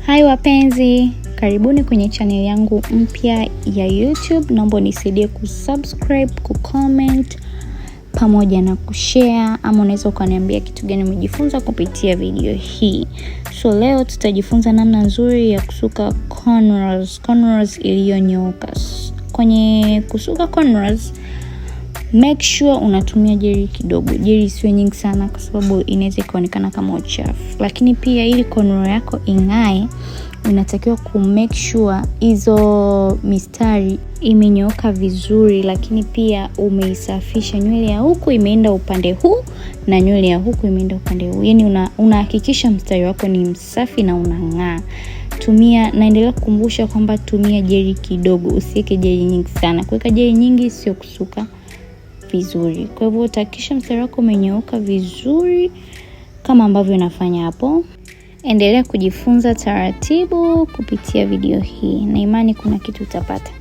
Hai wapenzi, karibuni kwenye channel yangu mpya ya YouTube. Naomba nisaidie kusubscribe, kucomment pamoja na kushare, ama unaweza ukaniambia kitu gani umejifunza kupitia video hii. So leo tutajifunza namna nzuri ya kusuka cornrows iliyonyooka. Kwenye kusuka cornrows, make sure unatumia jeli kidogo. Jeli sio nyingi sana kwa sababu inaweza kuonekana kama uchafu. Lakini pia ili cornrow yako ing'ae, unatakiwa ku make sure hizo mistari imenyooka vizuri, lakini pia umeisafisha. Nywele ya huku imeenda upande huu na nywele ya huku imeenda upande huu. Yaani unahakikisha mstari wako ni msafi na unang'aa. Naendelea kukumbusha kwamba tumia jeli kidogo, usiweke jeli nyingi sana. Kuweka jeli nyingi sio kusuka vizuri. Kwa hivyo utahakikisha mstari wako umenyooka vizuri kama ambavyo nafanya hapo. Endelea kujifunza taratibu kupitia video hii, na imani kuna kitu utapata.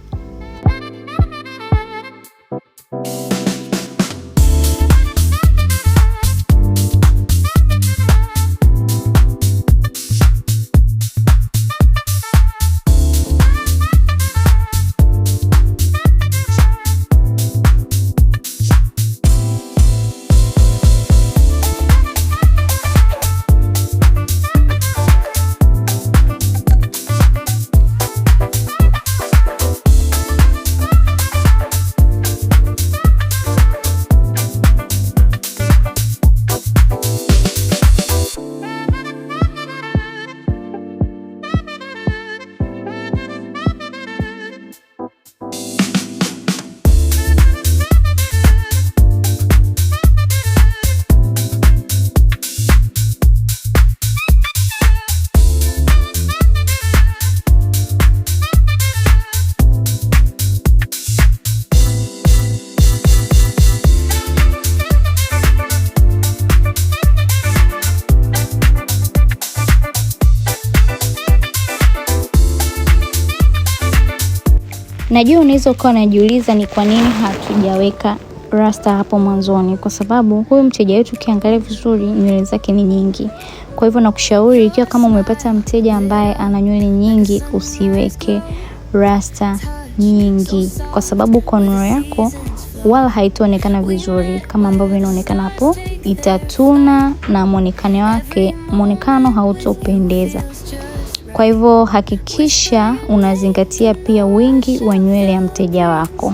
Najua unaweza ukawa unajiuliza ni kwa nini hatujaweka rasta hapo mwanzoni, kwa sababu huyu mteja wetu ukiangalia vizuri nywele zake ni nyingi. Kwa hivyo nakushauri, ikiwa kama umepata mteja ambaye ana nywele nyingi, usiweke rasta nyingi, kwa sababu cornrow yako wala haitaonekana vizuri kama ambavyo inaonekana hapo. Itatuna na muonekano hautopendeza. Kwa hivyo hakikisha unazingatia pia wingi wa nywele ya mteja wako.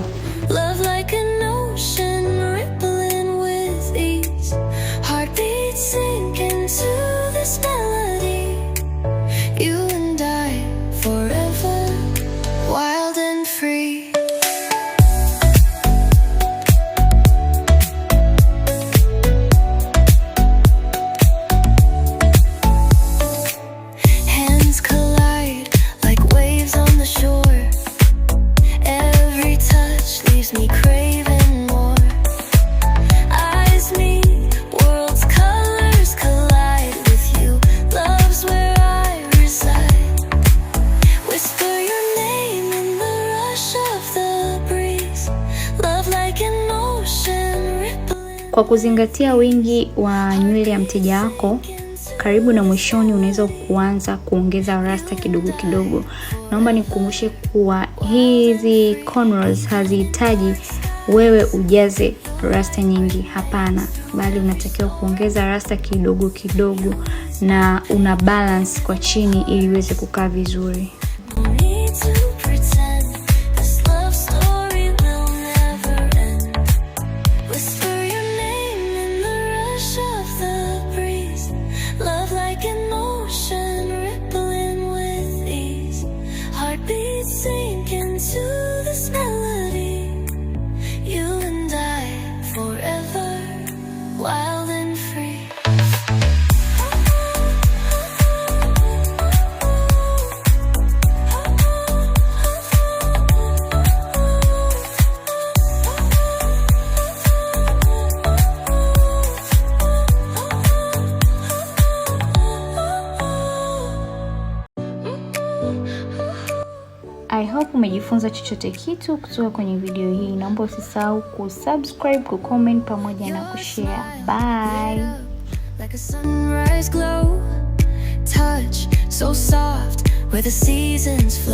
Kwa kuzingatia wingi wa nywele ya mteja wako, karibu na mwishoni unaweza kuanza kuongeza rasta kidogo kidogo. Naomba nikukumbushe kuwa hizi cornrows hazihitaji wewe ujaze rasta nyingi, hapana, bali unatakiwa kuongeza rasta kidogo kidogo na una balance kwa chini ili iweze kukaa vizuri. I hope umejifunza chochote kitu kutoka kwenye video hii. Naomba usisahau kusubscribe, kucomment pamoja na kushare. Bye. Like a sunrise glow, touch so soft, where the seasons flow.